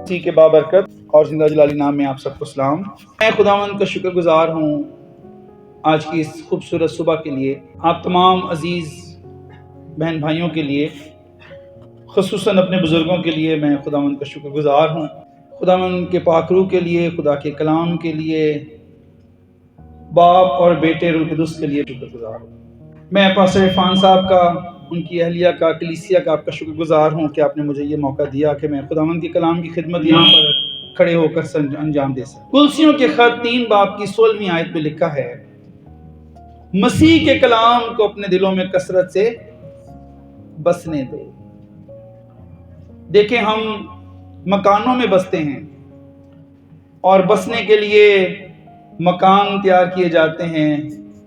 اسی کے بابرکت اور زندہ جلالی نام میں آپ سب کو سلام۔ میں خداوند کا شکر گزار ہوں آج کی اس خوبصورت صبح کے لیے، آپ تمام عزیز بہن بھائیوں کے لیے، خصوصاً اپنے بزرگوں کے لیے میں خداوند کا شکر گزار ہوں۔ خداوند کے پاک روح کے لیے، خدا کے کلام کے لیے، باپ اور بیٹے روح القدس کے لیے شکر گزار ہوں۔ میں پاسٹر عرفان صاحب کا، ان کی اہلیہ کا، کلیسیا کا آپ کا شکر گزار ہوں کہ آپ نے مجھے یہ موقع دیا کہ میں خداوند کے کلام کی خدمت یہاں پر کھڑے ہو کر انجام دے سکوں۔ کلسیوں کے خط 3 باب کی 16ویں آیت میں لکھا ہے، مسیح کے کلام کو اپنے دلوں میں کثرت سے بسنے دو۔ دیکھیں، ہم مکانوں میں بستے ہیں اور بسنے کے لیے مکان تیار کیے جاتے ہیں،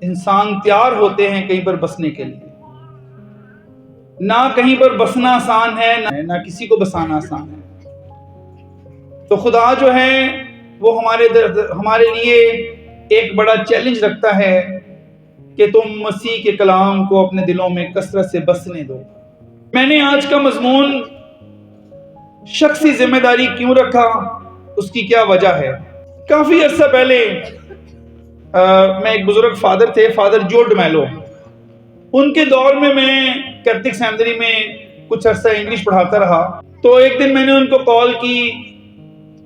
انسان تیار ہوتے ہیں کہیں پر بسنے کے لیے۔ نہ کہیں پر بسنا آسان ہے، نہ کسی کو بسانا آسان ہے۔ تو خدا جو ہے وہ ہمارے لیے ایک بڑا چیلنج رکھتا ہے کہ تم مسیح کے کلام کو اپنے دلوں میں کثرت سے بسنے دو۔ میں نے آج کا مضمون شخصی ذمہ داری کیوں رکھا، اس کی کیا وجہ ہے۔ کافی عرصہ پہلے میں ایک بزرگ فادر تھے، فادر جو ڈمیلو، ان کے دور میں کیتھولک سیمنری میں کچھ عرصہ انگلش پڑھاتا رہا۔ تو ایک دن میں نے ان کو کال کی،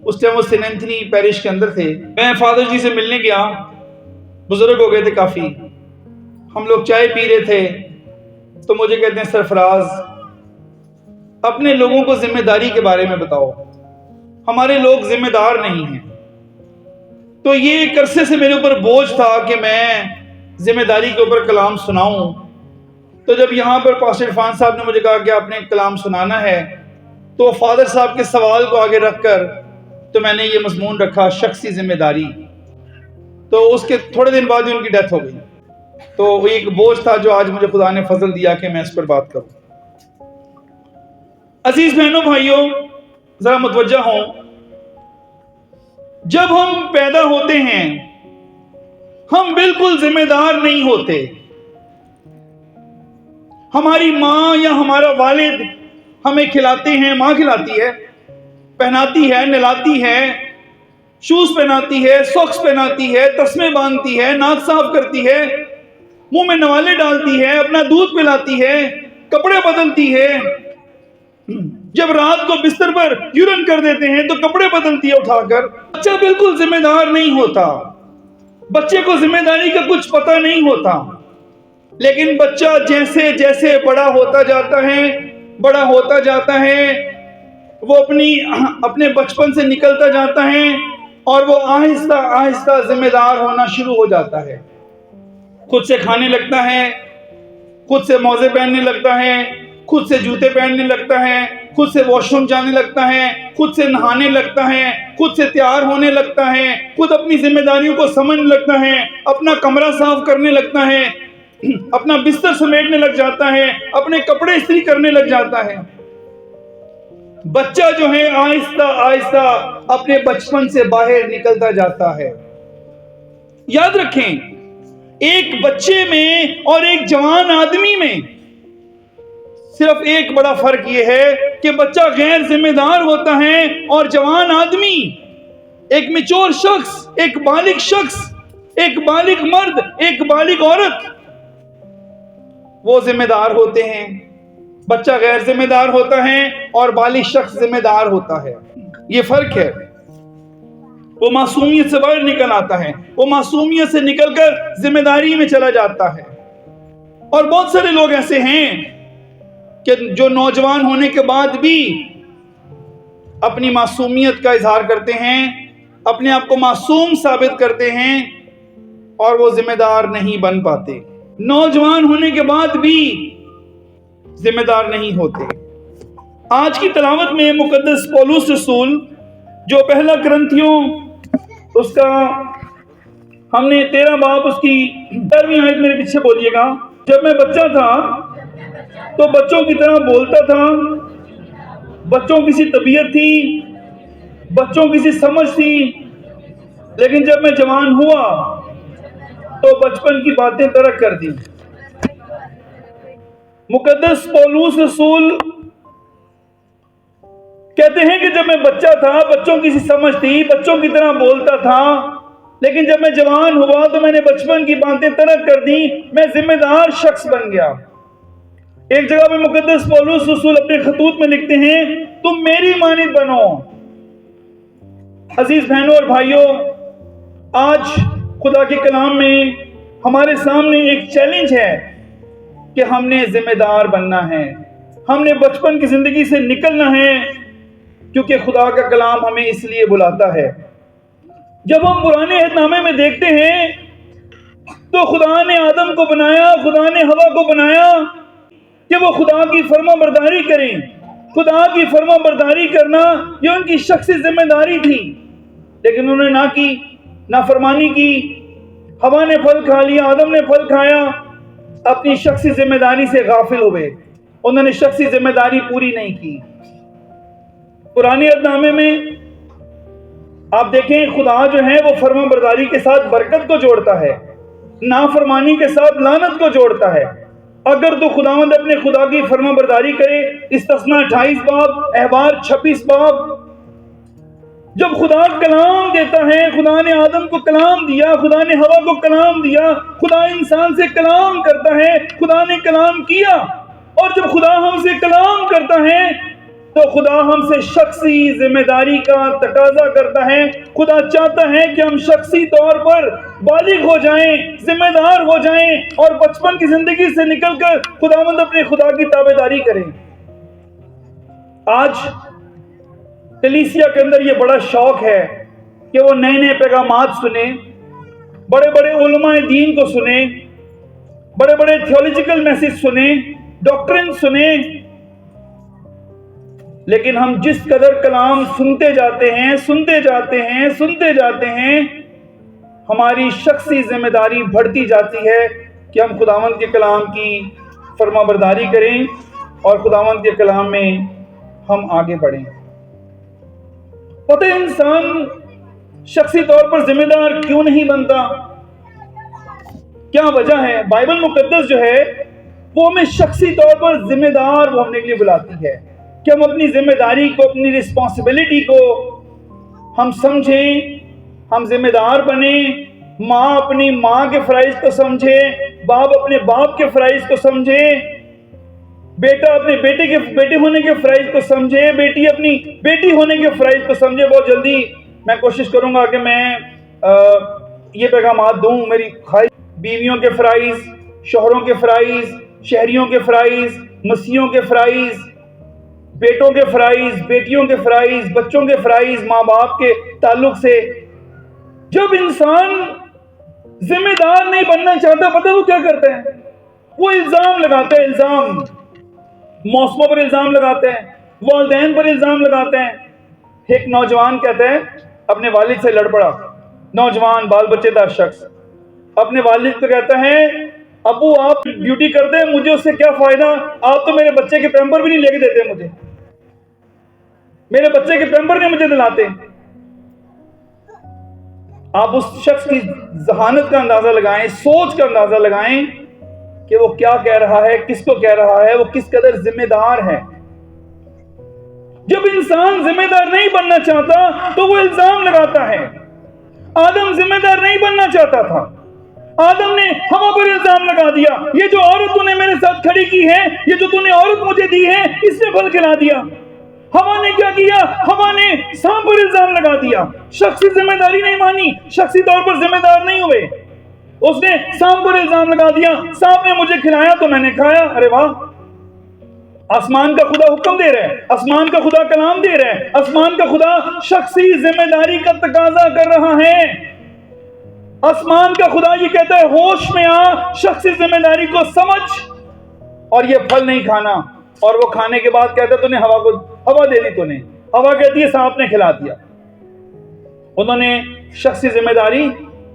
اس ٹائم وہ سینٹ اینتھنی پیرش کے اندر تھے۔ میں فادر جی سے ملنے گیا، بزرگ ہو گئے تھے کافی، ہم لوگ چائے پی رہے تھے، تو مجھے کہتے ہیں سرفراز اپنے لوگوں کو ذمہ داری کے بارے میں بتاؤ، ہمارے لوگ ذمہ دار نہیں ہیں۔ تو یہ ایک عرصے سے میرے اوپر بوجھ تھا کہ میں ذمہ داری کے اوپر کلام سناؤں۔ تو جب یہاں پر پاسٹر عرفان صاحب نے مجھے کہا کہ آپ نے کلام سنانا ہے، تو فادر صاحب کے سوال کو آگے رکھ کر تو میں نے یہ مضمون رکھا، شخصی ذمہ داری۔ تو اس کے تھوڑے دن بعد ہی ان کی ڈیتھ ہو گئی۔ تو وہ ایک بوجھ تھا جو آج مجھے خدا نے فضل دیا کہ میں اس پر بات کروں۔ عزیز بہنوں بھائیوں، ذرا متوجہ ہوں، جب ہم پیدا ہوتے ہیں ہم بالکل ذمہ دار نہیں ہوتے۔ ہماری ماں یا ہمارا والد ہمیں کھلاتے ہیں، ماں کھلاتی ہے، پہناتی ہے، نہلاتی ہے، شوز پہناتی ہے، ساکس پہناتی ہے، تسمے باندھتی ہے، ناک صاف کرتی ہے، منہ میں نوالے ڈالتی ہے، اپنا دودھ پلاتی ہے، کپڑے بدلتی ہے۔ جب رات کو بستر پر یورن کر دیتے ہیں تو کپڑے بدلتی ہے اٹھا کر۔ بچہ بالکل ذمہ دار نہیں ہوتا، بچے کو ذمہ داری کا کچھ پتہ نہیں ہوتا۔ لیکن بچہ جیسے جیسے بڑا ہوتا جاتا ہے وہ اپنے بچپن سے نکلتا جاتا ہے اور وہ آہستہ آہستہ ذمہ دار ہونا شروع ہو جاتا ہے۔ خود سے کھانے لگتا ہے، خود سے موزے پہننے لگتا ہے، خود سے جوتے پہننے لگتا ہے، خود سے واش روم جانے لگتا ہے، خود سے نہانے لگتا ہے، خود سے تیار ہونے لگتا ہے، خود اپنی ذمہ داریوں کو سمجھنے لگتا ہے، اپنا کمرہ صاف کرنے لگتا ہے، اپنا بستر سمیٹنے لگ جاتا ہے، اپنے کپڑے استری کرنے لگ جاتا ہے۔ بچہ جو ہے آہستہ آہستہ اپنے بچپن سے باہر نکلتا جاتا ہے۔ یاد رکھیں، ایک بچے میں اور ایک جوان آدمی میں صرف ایک بڑا فرق یہ ہے کہ بچہ غیر ذمہ دار ہوتا ہے اور جوان آدمی، ایک میچور شخص، ایک بالغ شخص، ایک بالغ مرد، ایک بالغ عورت، وہ ذمہ دار ہوتے ہیں۔ بچہ غیر ذمہ دار ہوتا ہے اور بالغ شخص ذمہ دار ہوتا ہے۔ یہ فرق ہے۔ وہ معصومیت سے باہر نکل آتا ہے، وہ معصومیت سے نکل کر ذمہ داری میں چلا جاتا ہے۔ اور بہت سارے لوگ ایسے ہیں کہ جو نوجوان ہونے کے بعد بھی اپنی معصومیت کا اظہار کرتے ہیں، اپنے آپ کو معصوم ثابت کرتے ہیں اور وہ ذمہ دار نہیں بن پاتے، نوجوان ہونے کے بعد بھی ذمہ دار نہیں ہوتے۔ آج کی تلاوت میں مقدس پولس رسول جو پہلا کرنتھیوں اس کا ہم نے 13 باب اس کی 13ویں آیت میرے پیچھے بولیے گا، جب میں بچہ تھا تو بچوں کی طرح بولتا تھا، بچوں کی سی طبیعت تھی، بچوں کی سی سمجھ تھی، لیکن جب میں جوان ہوا تو بچپن کی باتیں ترک کر دی۔ مقدس پولس رسول کہتے ہیں کہ جب میں بچہ تھا بچوں کی سی سمجھ تھی، بچوں کی طرح بولتا تھا، لیکن جب میں جوان ہوا تو میں نے بچپن کی باتیں ترک کر دی، میں ذمہ دار شخص بن گیا۔ ایک جگہ پہ مقدس پولس رسول اپنے خطوط میں لکھتے ہیں تم میری مانند بنو۔ عزیز بہنوں اور بھائیوں، آج خدا کے کلام میں ہمارے سامنے ایک چیلنج ہے کہ ہم نے ذمہ دار بننا ہے، ہم نے بچپن کی زندگی سے نکلنا ہے، کیونکہ خدا کا کلام ہمیں اس لیے بلاتا ہے۔ جب ہم پرانے عہد نامے میں دیکھتے ہیں تو خدا نے آدم کو بنایا، خدا نے ہوا کو بنایا کہ وہ خدا کی فرما برداری کریں۔ خدا کی فرما برداری کرنا یہ ان کی شخصی ذمہ داری تھی، لیکن انہوں نے نہ کی، نافرمانی کی، ہوا نے پھل کھا لیا، آدم نے پھل کھایا، اپنی شخصی ذمہ داری سے غافل ہوئے، انہوں نے شخصی ذمہ داری پوری نہیں کی۔ پرانے عہد نامے میں آپ دیکھیں خدا جو ہے وہ فرما برداری کے ساتھ برکت کو جوڑتا ہے، نافرمانی کے ساتھ لعنت کو جوڑتا ہے۔ اگر تو خداوند اپنے خدا کی فرما برداری کرے، استثنا 28 باب، احبار 26 باب، جب خدا کلام دیتا ہے، خدا نے آدم کو کلام دیا، خدا نے ہوا کو کلام دیا، خدا انسان سے کلام کرتا ہے، خدا نے کلام کیا، اور جب خدا ہم سے کلام کرتا ہے تو خدا ہم سے شخصی ذمہ داری کا تقاضا کرتا ہے۔ خدا چاہتا ہے کہ ہم شخصی طور پر بالغ ہو جائیں، ذمہ دار ہو جائیں، اور بچپن کی زندگی سے نکل کر خداوند اپنے خدا کی تابعداری کریں۔ آج کلیسیا کے اندر یہ بڑا شوق ہے کہ وہ نئے نئے پیغامات سنیں، بڑے بڑے علماء دین کو سنیں، بڑے بڑے تھیولوجیکل میسج سنیں، ڈاکٹرن سنیں، لیکن ہم جس قدر کلام سنتے جاتے ہیں، ہماری شخصی ذمہ داری بڑھتی جاتی ہے کہ ہم خداوند کے کلام کی فرما برداری کریں اور خداوند کے کلام میں ہم آگے بڑھیں۔ پتہ ہے انسان شخصی طور پر ذمہ دار کیوں نہیں بنتا؟ کیا وجہ ہے؟ بائبل مقدس جو ہے وہ ہمیں شخصی طور پر ذمہ دار ہونے کے لیے بلاتی ہے کہ ہم اپنی ذمہ داری کو، اپنی رسپانسبلٹی کو ہم سمجھیں، ہم ذمہ دار بنیں۔ ماں اپنی ماں کے فرائض کو سمجھے، باپ اپنے باپ کے فرائض کو سمجھے، بیٹا اپنے بیٹے ہونے کے فرائض کو سمجھے، بیٹی اپنی بیٹی ہونے کے فرائض کو سمجھے۔ بہت جلدی میں کوشش کروں گا کہ میں یہ پیغامات دوں۔ میری خواہش، بیویوں کے فرائض، شوہروں کے فرائض، شہریوں کے فرائض، مسیحیوں کے فرائض، بیٹوں کے فرائض، بیٹیوں کے فرائض، بچوں کے فرائض، ماں باپ کے تعلق سے۔ جب انسان ذمہ دار نہیں بننا چاہتا، پتہ وہ کیا کرتا ہے؟ وہ الزام لگاتا ہے، الزام، موسموں پر الزام لگاتے ہیں، والدین پر الزام لگاتے ہیں۔ ایک نوجوان کہتا ہے اپنے والد سے لڑ پڑا، نوجوان بال بچے دار شخص اپنے والد کو کہتا ہے ابو آپ ڈیوٹی کرتے ہیں، مجھے اس سے کیا فائدہ؟ آپ تو میرے بچے کے پیمپر بھی نہیں لے کے دیتے، مجھے میرے بچے کے پیمپر نہیں مجھے دلاتے۔ آپ اس شخص کی ذہانت کا اندازہ لگائیں، سوچ کا اندازہ لگائیں کہ وہ کیا کہہ رہا ہے، کس کو کہہ رہا ہے، وہ کس قدر ذمہ دار ہے۔ جب انسان ذمہ دار نہیں بننا چاہتا تو وہ الزام لگاتا ہے۔ آدم ذمہ دار نہیں بننا چاہتا تھا، آدم نے ہوا پر الزام لگا دیا، یہ جو عورت تو نے میرے ساتھ کھڑی کی ہے، یہ جو تو نے عورت مجھے دی ہے، اس نے پھل کھلا دیا۔ ہوا نے کیا کیا؟ ہوا نے سانپ پر الزام لگا دیا، شخصی ذمہ داری نہیں مانی، شخصی طور پر ذمہ دار نہیں ہوئے۔ اس نے سانپ پر الزام لگا دیا، سانپ نے مجھے کھلایا تو میں نے کھایا۔ ارے واہ، آسمان کا خدا حکم دے رہا ہے، آسمان کا خدا کلام دے رہا ہے، آسمان کا خدا شخصی ذمہ داری کا تقاضا کر رہا ہے۔ آسمان کا خدا یہ کہتا ہے ہوش میں آ، شخصی ذمہ داری کو سمجھ، اور یہ پھل نہیں کھانا۔ اور وہ کھانے کے بعد کہتا ہے تو نے ہوا دے دی، تو نے ہوا کہتی ہے سانپ نے کھلا دیا۔ انہوں نے شخصی ذمہ داری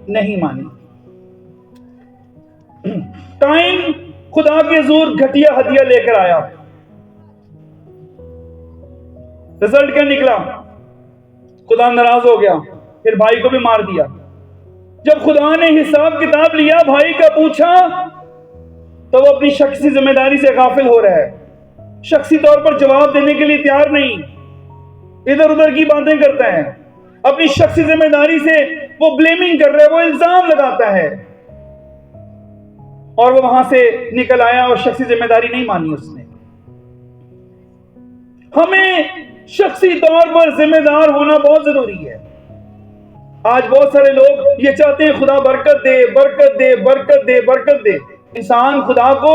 نہیں مانی۔ قائن خدا کے حضور گھٹیا ہدیہ لے کر آیا، رزلٹ کیا نکلا؟ خدا ناراض ہو گیا، پھر بھائی کو بھی مار دیا۔ جب خدا نے حساب کتاب لیا، بھائی کا پوچھا، تو وہ اپنی شخصی ذمہ داری سے غافل ہو رہا ہے، شخصی طور پر جواب دینے کے لیے تیار نہیں۔ ادھر ادھر کی باتیں کرتا ہے، اپنی شخصی ذمہ داری سے وہ بلیمنگ کر رہا ہے، وہ الزام لگاتا ہے، اور وہ وہاں سے نکل آیا اور شخصی ذمہ داری نہیں مانی اس نے۔ ہمیں شخصی طور پر ذمہ دار ہونا بہت ضروری ہے۔ آج بہت سارے لوگ یہ چاہتے ہیں خدا برکت دے، برکت دے، برکت دے، برکت دے۔ انسان خدا کو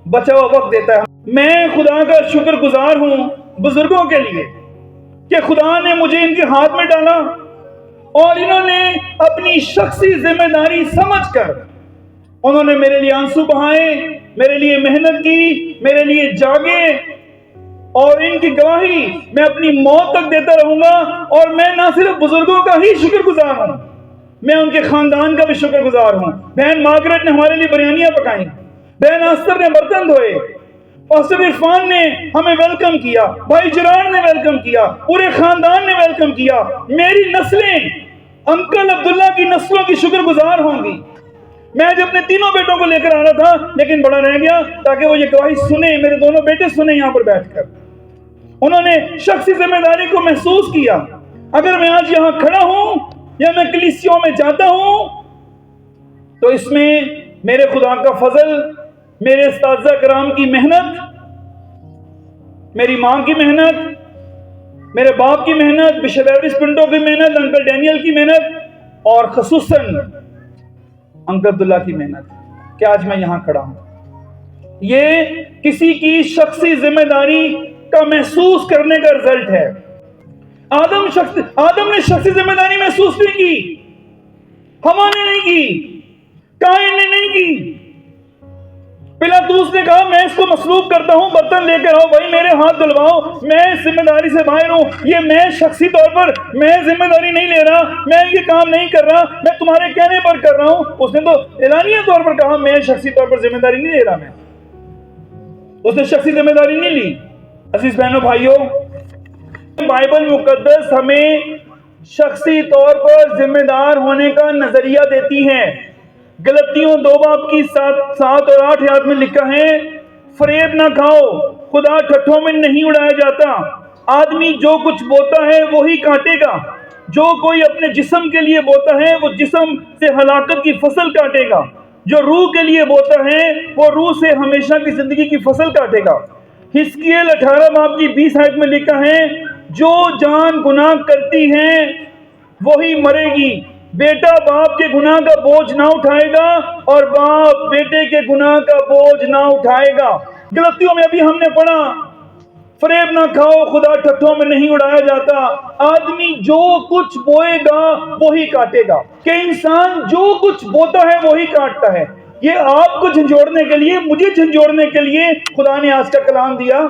بچا ہوا وقت دیتا ہے۔ میں خدا کا شکر گزار ہوں بزرگوں کے لیے کہ خدا نے مجھے ان کے ہاتھ میں ڈالا اور انہوں نے اپنی شخصی ذمہ داری سمجھ کر انہوں نے میرے لیے آنسو بہائے، میرے لیے محنت کی، میرے لیے جاگے، اور ان کی گواہی میں اپنی موت تک دیتا رہوں گا۔ اور میں نہ صرف بزرگوں کا ہی شکر گزار ہوں، میں ان کے خاندان کا بھی شکر گزار ہوں۔ بہن مارگریٹ نے ہمارے لیے بریانیاں پکائیں، بہن آستر نے برتن دھوئے، پاسٹر عرفان نے ہمیں ویلکم کیا، بھائی جران نے ویلکم کیا، پورے خاندان نے ویلکم کیا۔ میری نسلیں انکل عبداللہ کی نسلوں کی شکر گزار ہوں گی۔ میں آج اپنے تینوں بیٹوں کو لے کر آ رہا تھا لیکن بڑا رہ گیا تاکہ وہ یہ گواہی سنیں، میرے دونوں بیٹے سنیں یہاں پر بیٹھ کر۔ انہوں نے شخصی ذمہ داری کو محسوس کیا۔ اگر میں آج یہاں کھڑا ہوں یا میں کلیسیوں میں جاتا ہوں تو اس میں میرے خدا کا فضل، میرے اساتذہ کرام کی محنت، میری ماں کی محنت، میرے باپ کی محنت، بشپ ایورس پنٹو کی محنت، انکل ڈینیل کی محنت، اور خصوصاً انکل عبداللہ کی محنت کہ آج میں یہاں کھڑا ہوں۔ یہ کسی کی شخصی ذمہ داری کا محسوس کرنے کا رزلٹ ہے۔ آدم نے شخصی ذمہ داری محسوس نہیں کی، ہوا نے نہیں کی، کائن نے نہیں کی۔ پلاطوس نے کہا میں اس کو مصلوب کرتا ہوں، برتن لے کر آؤ، بھائی میرے ہاتھ دھلواؤ، میں اس ذمہ داری سے باہر ہوں، یہ میں شخصی طور پر میں ذمہ داری نہیں لے رہا، میں یہ کام نہیں کر رہا، میں تمہارے کہنے پر کر رہا ہوں۔ اس نے تو اعلانیہ طور پر کہا میں شخصی طور پر ذمہ داری نہیں لے رہا، میں اس نے شخصی ذمہ داری نہیں لی۔ عزیز بہنوں بھائیوں، بائبل مقدس ہمیں شخصی طور پر ذمہ دار ہونے کا نظریہ دیتی ہے۔ غلطیوں 2 باب کی 7 اور 8 آیات میں لکھا ہے، فریب نہ کھاؤ، خدا ٹھٹھوں میں نہیں اڑایا جاتا، آدمی جو کچھ بوتا ہے وہی کاٹے گا، جو کوئی اپنے جسم کے لیے بوتا ہے وہ جسم سے ہلاکت کی فصل کاٹے گا، جو روح کے لیے بوتا ہے وہ روح سے ہمیشہ کی زندگی کی فصل کاٹے گا۔ حزقیل 18 باب کی 20 آیت میں لکھا ہے، جو جان گناہ کرتی ہے وہی مرے گی، بیٹا باپ کے گناہ کا بوجھ نہ اٹھائے گا اور باپ بیٹے کے گناہ کا بوجھ نہ اٹھائے گا۔ غلطیوں میں ابھی ہم نے پڑھا، فریب نہ کھاؤ، خدا ٹھٹھوں میں نہیں اڑایا جاتا، آدمی جو کچھ بوئے گا وہی کاٹے گا، کہ انسان جو کچھ بوتا ہے وہی کاٹتا ہے۔ یہ آپ کو جھنجھوڑنے کے لیے، مجھے جھنجھوڑنے کے لیے خدا نے آج کا کلام دیا،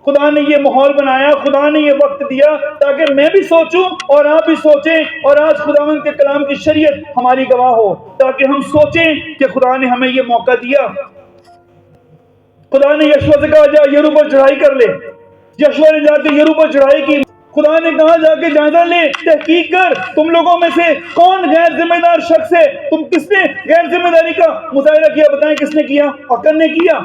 خدا نے یہ ماحول بنایا، خدا نے یہ وقت دیا تاکہ میں بھی سوچوں اور آپ بھی سوچیں، اور آج خداوند کے کلام کی شریعت ہماری گواہ ہو تاکہ ہم سوچیں کہ خدا نے ہمیں یہ موقع دیا۔ خدا نے یشوع سے کہا جا یریحو پر چڑھائی کر لے، یشوع نے جا کے یریحو پر چڑھائی کی۔ خدا نے کہا جا کے جائزہ لے، تحقیق کر، تم لوگوں میں سے کون غیر ذمہ دار شخص ہے، تم کس نے غیر ذمہ داری کا مظاہرہ کیا، بتائیں کس نے کیا؟ اکن نے کیا۔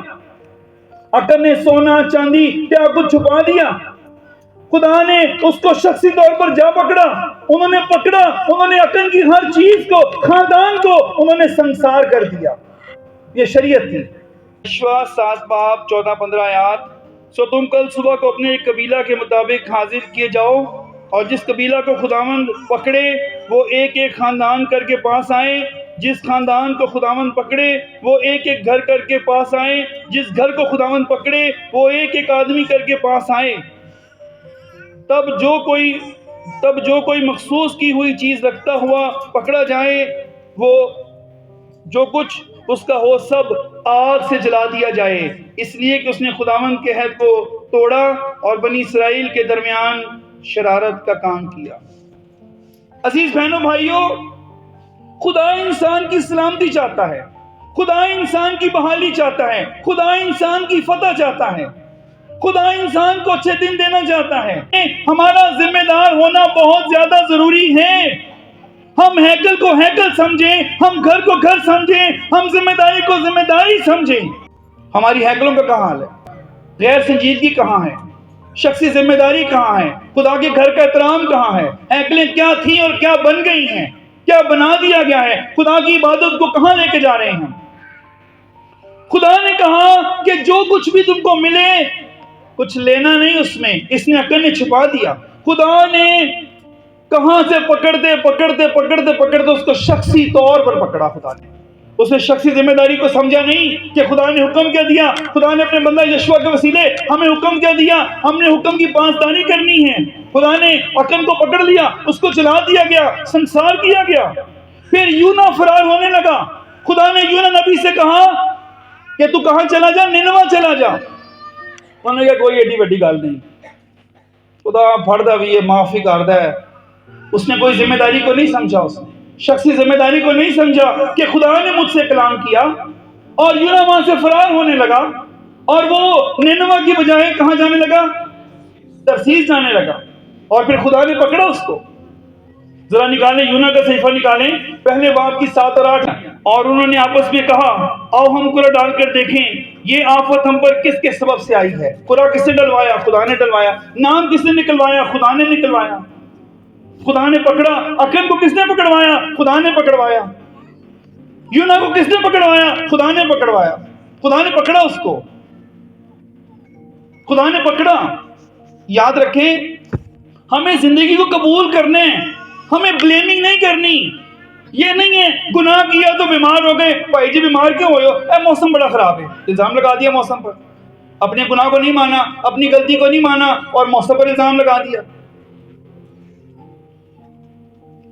اکن نے سونا چاندی کیا کچھ چھپا دیا؟ خدا نے اس کو شخصی طور پر جا پکڑا، انہوں نے پکڑا، انہوں نے اکن کی ہر چیز کو، خاندان کو انہوں نے سنسار کر دیا۔ یہ شریعت تھی۔ یشوع 7 باب 14-15 آیات، سو تم کل صبح کو اپنے ایک قبیلہ کے مطابق حاضر کیے جاؤ، اور جس قبیلہ کو خداوند پکڑے وہ ایک ایک خاندان کر کے پاس آئیں، جس خاندان کو خداوند پکڑے وہ ایک ایک گھر کر کے پاس آئیں، جس گھر کو خداوند پکڑے وہ ایک ایک آدمی کر کے پاس آئیں۔ تب جو کوئی مخصوص کی ہوئی چیز رکھتا ہوا پکڑا جائے، وہ جو کچھ اس کا ہو سب آگ سے جلا دیا جائے، اس لیے کہ اس نے خداوند کے عہد کو توڑا اور بنی اسرائیل کے درمیان شرارت کا کام کیا۔ عزیز بہنوں بھائیوں، خدا انسان کی سلامتی چاہتا ہے، خدا انسان کی بحالی چاہتا ہے، خدا انسان کی فتح چاہتا ہے، خدا انسان کو اچھے دن دینا چاہتا ہے۔ ہمارا ذمہ دار ہونا بہت زیادہ ضروری ہے۔ ہم ہیکل کو ہیکل سمجھیں، ہم گھر کو گھر سمجھیں، ہم ذمہ داری کو ذمہ داری سمجھیں۔ ہماری ہیکلوں کا کہاں حال ہے؟ غیر سنجیدگی کہاں ہے؟ شخصی ذمہ داری کہاں ہے؟ خدا کے گھر کا احترام کہاں ہے؟ ہیکلیں کیا تھیں اور کیا بن گئی ہیں؟ کیا بنا دیا گیا ہے؟ خدا کی عبادت کو کہاں لے کے جا رہے ہیں؟ خدا نے کہا کہ جو کچھ بھی تم کو ملے کچھ لینا نہیں اس میں، اس نے عقل نے چھپا دیا۔ خدا نے کہاں سے پکڑتے اس کو شخصی طور پر پکڑا۔ خدا نے اس نے شخصی ذمہ داری کو سمجھا نہیں کہ خدا نے حکم کیا دیا، خدا نے اپنے بندہ یشوع کے وسیلے ہمیں حکم کیا دیا، ہم نے حکم کی پاسداری کرنی ہے۔ خدا نے عقل کو پکڑ لیا، اس کو چلا دیا گیا، سنسار کیا گیا۔ پھر یونا فرار ہونے لگا۔ خدا نے یونا نبی سے کہا کہ تو کہاں چلا جا؟ نینوا چلا جا۔ انہوں نے کہا کوئی ایڈی بڑی گل نہیں، خدا پڑھدا بھی ہے، معافی کردا ہے۔ اس نے کوئی ذمہ داری کو نہیں سمجھا، اس نے شخصی ذمہ داری کو نہیں سمجھا کہ خدا نے مجھ سے کلام کیا، اور یونا وہاں سے فرار ہونے لگا، اور وہ نینوا کی بجائے کہاں جانے لگا؟ ترسیس جانے لگا۔ اور پھر خدا نے پکڑا اس کو۔ ذرا نکالیں یونا کا صحیفہ، نکالیں پہلے باب کی 7 اور 8۔ اور انہوں نے آپس میں کہا آؤ ہم قرعہ ڈال کر دیکھیں یہ آفت ہم پر کس کے سبب سے آئی ہے۔ قرعہ کس نے ڈلوایا؟ خدا نے ڈلوایا۔ نام کس نے نکلوایا؟ خدا نے نکلوایا۔ خدا نے پکڑا۔ عقل کو کس نے پکڑوایا؟ خدا نے پکڑوایا۔ یونا کو کس نے پکڑوایا؟ خدا نے پکڑوایا۔ خدا نے پکڑا اس کو، خدا نے پکڑا۔ یاد رکھیں ہمیں زندگی کو قبول کرنے ہیں، ہمیں بلیمنگ نہیں کرنی۔ یہ نہیں ہے گناہ کیا تو بیمار ہو گئے، بھائی جی بیمار کیوں ہوئے ہو؟ اے موسم بڑا خراب ہے، الزام لگا دیا موسم پر۔ اپنے گناہ کو نہیں مانا، اپنی غلطی کو نہیں مانا اور موسم پر الزام لگا دیا۔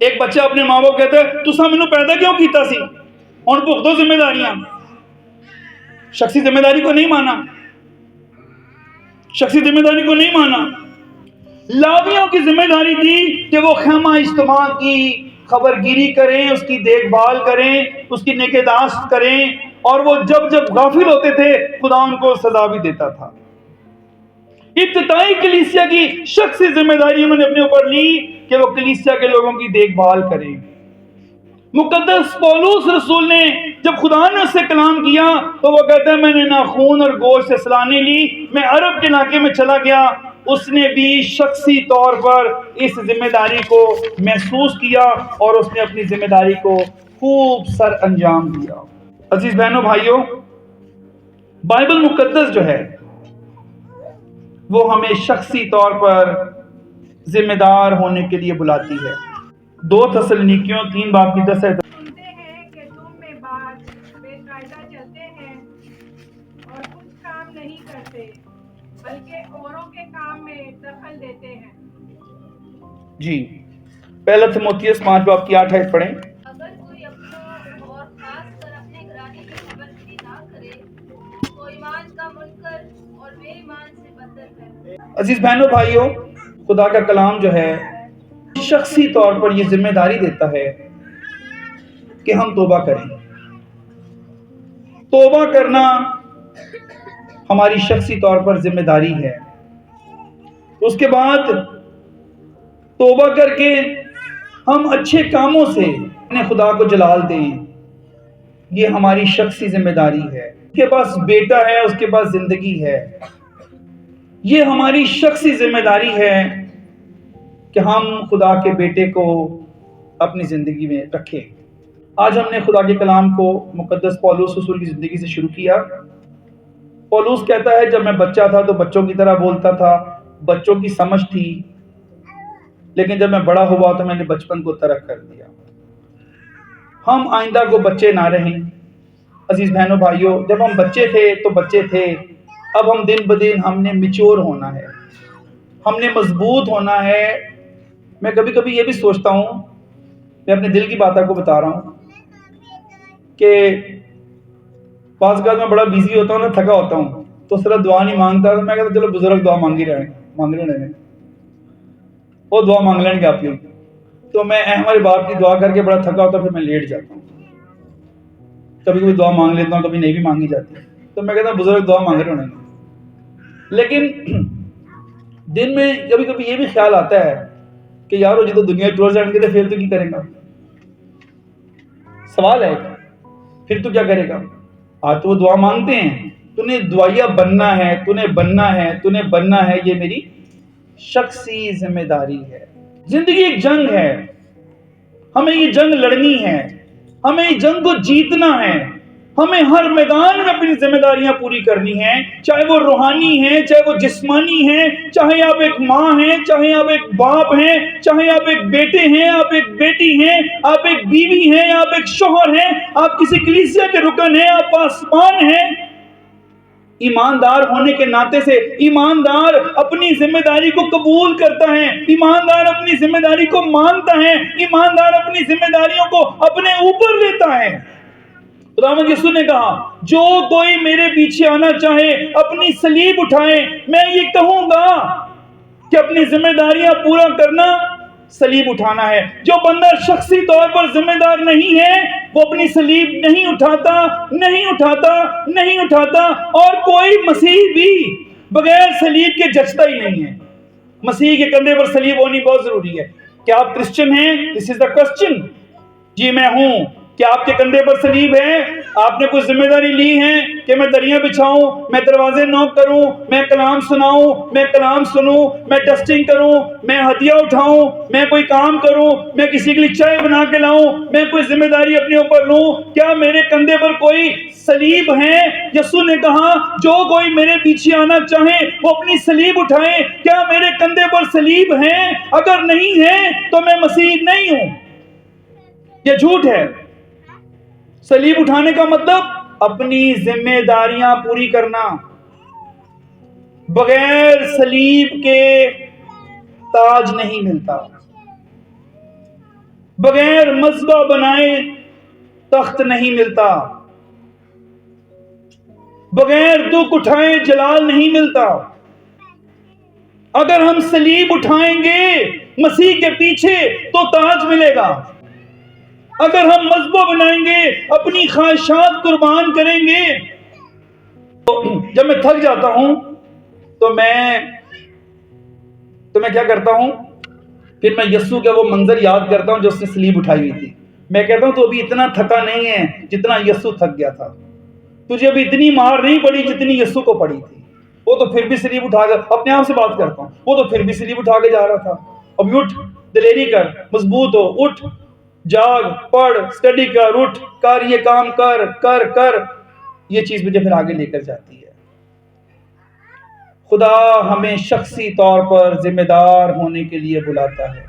ایک بچہ اپنے ماں باپ کہتا ہے تساں مینوں پیدا کیوں کیتا سی، ہن بھگتو ذمہ داریاں۔ شخصی ذمہ داری کو نہیں مانا، شخصی ذمہ داری کو نہیں مانا۔ لاویوں کی ذمہ داری تھی کہ وہ خیمہ اجتماع کی خبر گیری کریں، اس کی دیکھ بھال کریں، اس کی نگہداشت کریں، اور وہ جب جب غافل ہوتے تھے خدا ان کو سزا بھی دیتا تھا۔ ابتدائی کلیسیا کی شخصی ذمہ داری انہوں نے اپنے اوپر لی کہ وہ کلیسیا کے لوگوں کی دیکھ بھال کریں۔ مقدس پولس رسول نے جب خدا نے اس سے کلام کیا تو وہ کہتا ہے میں نے نہ خون اور گوشت سے سلانی لی، میں عرب کے علاقے میں چلا گیا۔ اس نے بھی شخصی طور پر اس ذمہ داری کو محسوس کیا اور اس نے اپنی ذمہ داری کو خوب سر انجام دیا۔ عزیز بہنوں بھائیوں، بائبل مقدس جو ہے وہ ہمیں شخصی طور پر ذمہ دار ہونے کے لیے بلاتی ہے۔ 2 تسلنیکیوں 3 باب کی 10 ہے۔ سنتے ہیں کہ تم میں بعض بے قاعدہ چلتے ہیں اور کچھ کام نہیں کرتے بلکہ اوروں کے کام میں دخل دیتے ہیں۔ جی، پہلا تیموتھیوس 5 باب کی 8 آیت پڑھیں۔ اگر کوئی اپنوں اور خاص کر اپنے گھرانے کی خبرداری نہ کرے تو ایمان کا منکر اور بے ایمان سے بدتر ہے۔ عزیز بہنوں بھائیوں، خدا کا کلام جو ہے شخصی طور پر یہ ذمہ داری دیتا ہے کہ ہم توبہ کریں۔ توبہ کرنا ہماری شخصی طور پر ذمہ داری ہے۔ اس کے بعد توبہ کر کے ہم اچھے کاموں سے اپنے خدا کو جلال دیں، یہ ہماری شخصی ذمہ داری ہے۔ اس کے پاس بیٹا ہے، اس کے پاس زندگی ہے، یہ ہماری شخصی ذمہ داری ہے کہ ہم خدا کے بیٹے کو اپنی زندگی میں رکھیں۔ آج ہم نے خدا کے کلام کو مقدس پولس رسول کی زندگی سے شروع کیا۔ پولس کہتا ہے جب میں بچہ تھا تو بچوں کی طرح بولتا تھا، بچوں کی سمجھ تھی، لیکن جب میں بڑا ہوا تو میں نے بچپن کو ترک کر دیا۔ ہم آئندہ کو بچے نہ رہیں۔ عزیز بہنوں بھائیوں، جب ہم بچے تھے تو بچے تھے، اب ہم دن بدن ہم نے میچور ہونا ہے، ہم نے مضبوط ہونا ہے۔ میں کبھی کبھی یہ بھی سوچتا ہوں، میں اپنے دل کی بات آپ کو بتا رہا ہوں کہ بعض اوقات میں بڑا بیزی ہوتا ہوں نا، تھکا ہوتا ہوں تو صرف دعا نہیں مانگتا، تو میں کہتا چلو بزرگ دعا مانگ رہے ہیں، وہ دعا مانگ لیں گے آپ کی۔ تو میں ہمارے باپ کی دعا کر کے بڑا تھکا ہوتا، پھر میں لیٹ جاتا ہوں۔ کبھی کبھی دعا مانگ لیتا ہوں، کبھی نہیں بھی مانگی جاتی، تو میں کہتا ہوں بزرگ دعا مانگ رہے ہونے۔ لیکن دن میں کبھی کبھی یہ بھی خیال آتا ہے کہ یار وہ جی تو دنیا ٹور جان کے تو پھر تو کی کرے گا؟ سوال ہے پھر تو کیا کرے گا؟ آج تو وہ دعا مانگتے ہیں، تو نے دعائیا بننا ہے، تو نے بننا ہے، تو نے بننا ہے، یہ میری شخصی ذمہ داری ہے. زندگی ایک جنگ ہے, ہمیں یہ جنگ لڑنی ہے, ہمیں یہ جنگ کو جیتنا ہے. ہمیں ہر میدان میں اپنی ذمہ داریاں پوری کرنی ہیں, چاہے وہ روحانی ہیں, چاہے وہ جسمانی ہیں, چاہے آپ ایک ماں ہیں, چاہے آپ ایک باپ ہیں, چاہے آپ ایک بیٹے ہیں, آپ ایک بیٹی ہیں, آپ ایک بیوی ہیں, آپ ایک شوہر ہیں, آپ کسی کلیسیا کے رکن ہیں, آپ پاسبان ہیں. ایماندار ہونے کے ناطے سے ایماندار اپنی ذمہ داری کو قبول کرتا ہے, ایماندار اپنی ذمہ داری کو مانتا ہے, ایماندار اپنی ذمہ داریوں کو اپنے اوپر لیتا ہے. خداوند یسوع نے کہا جو کوئی میرے پیچھے آنا چاہے اپنی صلیب اٹھائے. میں یہ کہوں گا کہ اپنی ذمہ داریاں پورا کرنا صلیب اٹھانا ہے. جو بندہ شخصی طور پر ذمہ دار نہیں ہے وہ اپنی صلیب نہیں اٹھاتا. اور کوئی مسیح بھی بغیر صلیب کے جچتا ہی نہیں ہے. مسیح کے کندھے پر صلیب ہونی بہت ضروری ہے. کیا آپ کرسچن ہیں؟ دس از دا کوسچن. جی میں ہوں. کیا آپ کے کندھے پر صلیب ہے؟ آپ نے کوئی ذمہ داری لی ہے کہ میں دریاں بچھاؤں, میں دروازے نوک کروں, میں کلام سناؤں, میں کلام سنوں, میں ڈسٹنگ کروں, میں ہدیہ اٹھاؤں, میں کوئی کام کروں, میں کسی کے لیے چائے بنا کے لاؤں, میں کوئی ذمہ داری اپنے اوپر لوں؟ کیا میرے کندھے پر کوئی صلیب ہے؟ یسوع نے کہا جو کوئی میرے پیچھے آنا چاہے وہ اپنی صلیب اٹھائے. کیا میرے کندھے پر صلیب ہے؟ اگر نہیں ہے تو میں مسیح نہیں ہوں. یہ جھوٹ ہے. صلیب اٹھانے کا مطلب اپنی ذمہ داریاں پوری کرنا. بغیر صلیب کے تاج نہیں ملتا, بغیر مذبح بنائے تخت نہیں ملتا, بغیر دکھ اٹھائے جلال نہیں ملتا. اگر ہم صلیب اٹھائیں گے مسیح کے پیچھے تو تاج ملے گا. اگر ہم مذبح بنائیں گے, اپنی خواہشات قربان کریں گے, تو جب میں تھک جاتا ہوں تو میں کیا کرتا ہوں, پھر میں یسوع کا وہ منظر یاد کرتا ہوں جو اس نے صلیب اٹھائی ہوئی تھی. میں کہتا ہوں تو ابھی اتنا تھکا نہیں ہے جتنا یسوع تھک گیا تھا. تجھے ابھی اتنی مار نہیں پڑی جتنی یسوع کو پڑی تھی. وہ تو پھر بھی صلیب اٹھا کر, اپنے آپ سے بات کرتا ہوں, وہ تو پھر بھی صلیب اٹھا کے جا رہا تھا. اب اٹھ, دلیری کر, مضبوط ہو, اٹھ, جاگ, پڑھ, اسٹڈی کر, اٹھ کر, یہ کام کر. یہ چیز مجھے پھر آگے لے کر جاتی ہے. خدا ہمیں شخصی طور پر ذمہ دار ہونے کے لیے بلاتا ہے.